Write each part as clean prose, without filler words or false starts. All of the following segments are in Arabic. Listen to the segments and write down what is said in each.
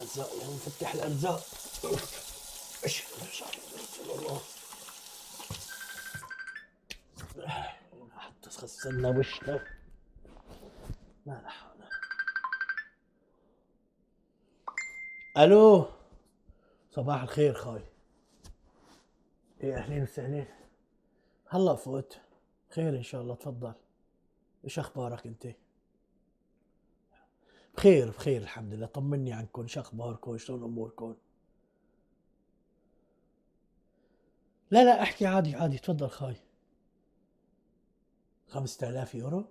الارزاق يا مفتح الارزاق. اشهد ان لا اله الا الله. حتى غسلنا وشنا. ما لا حول. الو، صباح الخير خاي. ايه اهلين وسهلين. هلا فوت. خير ان شاء الله، تفضل. ايش اخبارك انت؟ بخير بخير الحمد لله. طمني عنكم، ايش اخباركم، شلون اموركم؟ لا لا احكي عادي عادي، تفضل خاي. 5000 يورو؟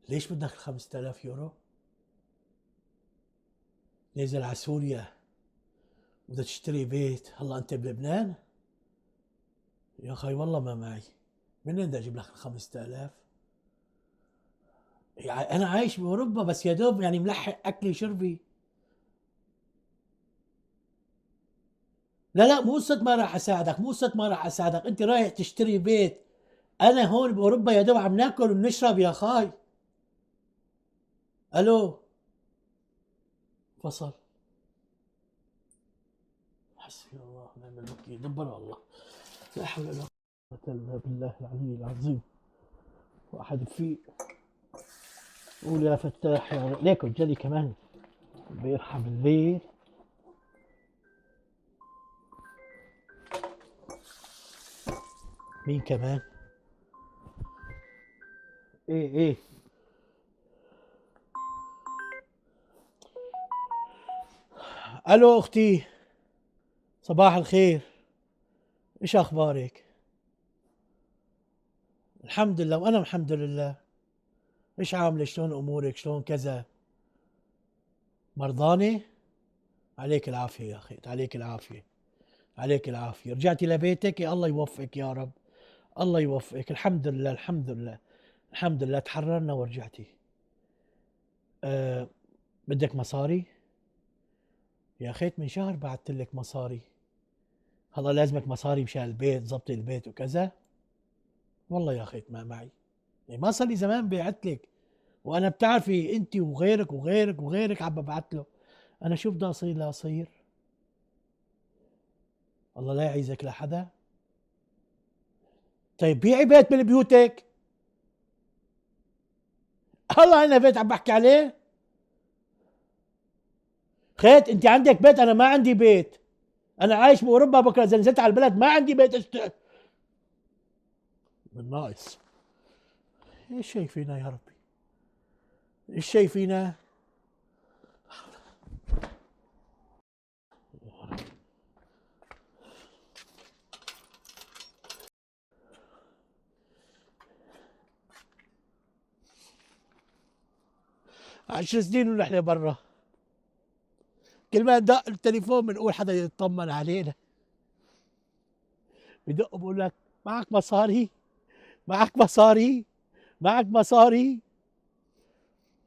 ليش بدك 5000 يورو؟ نازل على سوريا بدك تشتري بيت، هلا انت بلبنان؟ يا خاي والله ما معي. من وين بدي اجيب لك 5000؟ يعني انا عايش باوروبا بس يا دوب يعني ملحق اكلي شربي. لا لا مو قصة ما راح اساعدك، مو قصة ما راح اساعدك، انت رايح تشتري بيت. انا هون باوروبا يا دوب عم ناكل وبنشرب يا خاي. الو. فصل. حسبي الله ونعم الوكيل، دبر الله. لا حول ولا قوة الا بالله العلي العظيم. واحد في. قول يا فتاح يا رب. ليكن جلي كمان. بيرحم الليل. مين كمان؟ ايه ايه. الو اختي. صباح الخير. ايش اخبارك؟ الحمد لله وانا الحمد لله. ايش عامله، شلون امورك، شلون كذا؟ مرضانه؟ عليك العافيه يا اخي، عليك العافيه. عليك العافيه، رجعتي لبيتك، يا الله يوفقك يا رب. الله يوفقك، الحمد لله الحمد لله. الحمد لله تحررنا ورجعتي. أه. بدك مصاري؟ يا اخيت من شهر بعثت لك مصاري. هلا لازمك مصاري مشان البيت، ضبط البيت وكذا. والله يا اخيت ما معي. يعني ما صار لي زمان بعت لك. وانا بتعرفي انت وغيرك وغيرك وغيرك عم ببعت له. انا شو بدي اصير لا اصير. الله لا يعيزك لحدا. طيب بيعي بيت من بيوتك. الله انا بيت عم بحكي عليه. خيت انت عندك بيت، انا ما عندي بيت. انا عايش باوروبا، بكره اذا نزلت على البلد ما عندي بيت بالناقص. ايش شايفينا يا ربي؟ ايش شايفينا؟ عشر سنين ونحن برا. كل ما ندق التليفون بنقول حدا يطمن علينا. بدق بقول لك معك مصاري؟ معك مصاري؟ معك مصاري؟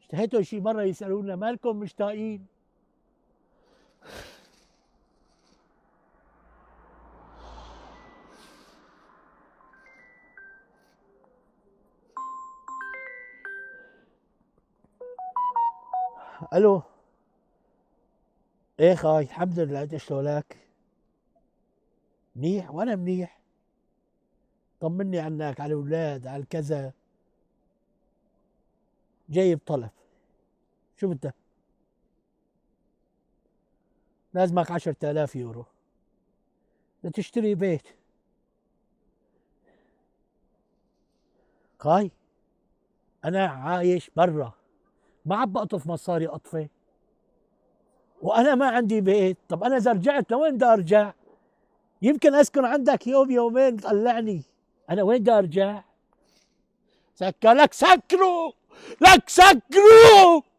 اشتهيتوا شي مرة يسألونا مالكم مشتاقين؟ الو. ايه خاي الحمد لله، انت شلونك؟ منيح وانا منيح. طمني عنك، على الاولاد، على الكذا. جايب طلب. شو بدك؟ لازمك 10000 يورو لتشتري بيت. خاي انا عايش برا، ما عم بقطف مصاري قطفه. وانا ما عندي بيت. طب انا اذا رجعت لوين بدي ارجع؟ يمكن اسكن عندك يوم يومين تطلعني. انا وين بدي ارجع؟ سكر لك سكروا. لك سكروا.